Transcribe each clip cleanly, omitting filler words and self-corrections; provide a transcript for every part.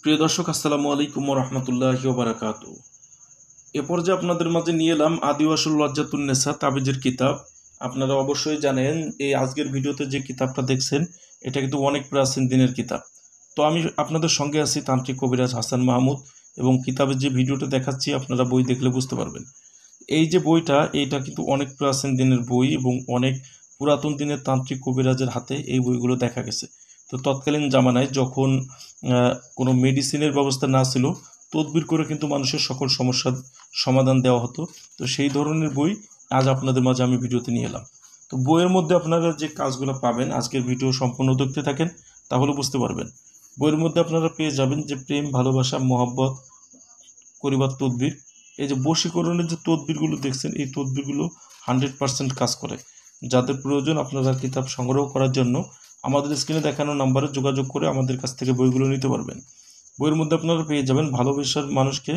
প্রিয় দর্শক, আসসালামু আলাইকুম ওয়া রাহমাতুল্লাহি ওয়া বারাকাতুহু। এ পর্যায়ে আপনাদের মাঝে নিয়ে এলাম আদিওয়াসুল লজ্জাতুন্নেসা তাবিজের কিতাব। আপনারা অবশ্যই জানেন এই আজকের ভিডিওতে যে কিতাবটা দেখছেন এটা কিন্তু অনেক প্রাচীন দিনের কিতাব। তো আমি আপনাদের সঙ্গে আছি তান্ত্রিক কবিরাজ হাসান মাহমুদ, এবং কিতাবের যে ভিডিওটা দেখাচ্ছি আপনারা বই দেখলে বুঝতে পারবেন। এই যে বইটা, এইটা কিন্তু অনেক প্রাচীন দিনের বই এবং অনেক পুরাতন দিনের তান্ত্রিক কবিরাজের হাতে এই বইগুলো দেখা গেছে। তো তৎকালীন জামানায় যখন কোনো মেডিসিনের ব্যবস্থা না ছিল, তদবির করে কিন্তু মানুষের সকল সমস্যার সমাধান দেওয়া হতো। তো সেই ধরনের বই আজ আপনাদের মাঝে আমি ভিডিওতে নিয়ে এলাম। তো বইয়ের মধ্যে আপনারা যে কাজগুলো পাবেন, আজকের ভিডিও সম্পূর্ণ দেখতে থাকেন, তাহলে বুঝতে পারবেন। বইয়ের মধ্যে আপনারা পেয়ে যাবেন যে প্রেম, ভালোবাসা, মহব্বত করিবার তদবির। এই যে বশীকরণের যে তদবিরগুলো দেখছেন, এই তদবিরগুলো 100% কাজ করে। যাদের প্রয়োজন আপনারা কিতাব সংগ্রহ করার জন্য আমাদের স্ক্রিনে দেখানো নাম্বারে যোগাযোগ করে আমাদের কাছ থেকে বইগুলো নিতে পারবেন। বইয়ের মধ্যে আপনারা পেয়ে যাবেন ভালোবাসার মানুষকে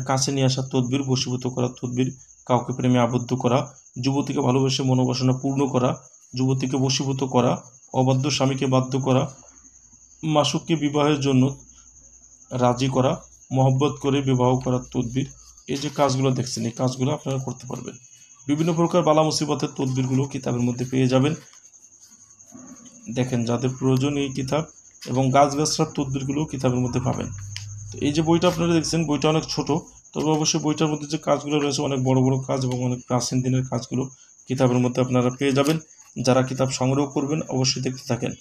কাছে নিয়ে আসার তদবির, বশীভূত করার তদবির, কাউকে প্রেমে আবদ্ধ করা, যুবতীকে ভালোবেসে মনোবাসনা পূর্ণ করা, যুবতীকে বশীভূত করা, অবাধ্য স্বামীকে বাধ্য করা, মাসুককে বিবাহের জন্য রাজি করা, মহব্বত করে বিবাহ করার তদবির। এই যে কাজগুলো দেখছেন, এই কাজগুলো আপনারা করতে পারবেন। বিভিন্ন প্রকার বালা মুসিবতের তদবিরগুলো কিতাবের মধ্যে পেয়ে যাবেন। দেখেন, যাদের প্রয়োজন এই কিতাব এবং গাছগাছরার তদবিরগুলো কিতাবের মধ্যে পাবেন। তো এই যে বইটা আপনারা দেখছেন, বইটা অনেক ছোট, তবে অবশ্যই বইটার মধ্যে যে কাজগুলো রয়েছে অনেক বড় বড় কাজ এবং অনেক প্রাচীন দিনের কাজগুলো কিতাবের মধ্যে আপনারা পেয়ে যাবেন। যারা কিতাব সংগ্রহ করবেন অবশ্যই দেখতে থাকেন।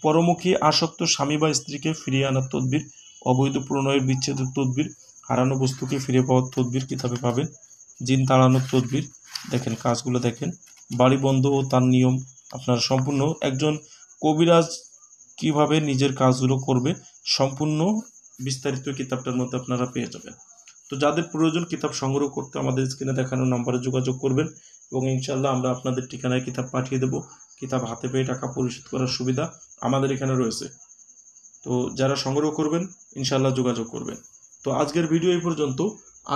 পরমুখী আসক্ত স্বামী বা স্ত্রীকে ফিরিয়ে আনার তদবির, অবৈধ প্রণয়ের বিচ্ছেদের তদবির, হারানো বস্তুকে ফিরে পাওয়ার তদবির কিতাবে পাবেন। জিন তাড়ানোর তদবির, দেখেন কাজগুলো দেখেন। বাড়ি বন্ধ ও তার নিয়ম, আপনার সম্পূর্ণ একজন কবিরাজ কিভাবে নিজের কাজগুলো করবে সম্পূর্ণ বিস্তারিত কিতাবটার মধ্যে আপনারা পেয়ে যাবেন। তো যাদের প্রয়োজন কিতাব সংগ্রহ করতে আমাদের স্ক্রিনে দেখানো নাম্বারে যোগাযোগ করবেন, এবং ইনশাল্লাহ আমরা আপনাদের ঠিকানায় কিতাব পাঠিয়ে দেব। কিতাব হাতে পেয়ে টাকা পরিশোধ করার সুবিধা আমাদের এখানে রয়েছে। তো যারা সংগ্রহ করবেন ইনশাল্লাহ যোগাযোগ করবেন। তো আজকের ভিডিও এই পর্যন্ত।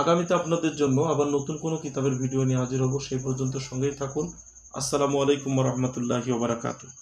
আগামীতে আপনাদের জন্য আবার নতুন কোনো কিতাবের ভিডিও নিয়ে হাজির হব। সেই পর্যন্ত সঙ্গেই থাকুন। আসসালামু আলাইকুম ওয়া রাহমাতুল্লাহি ওয়া বারাকাতুহু।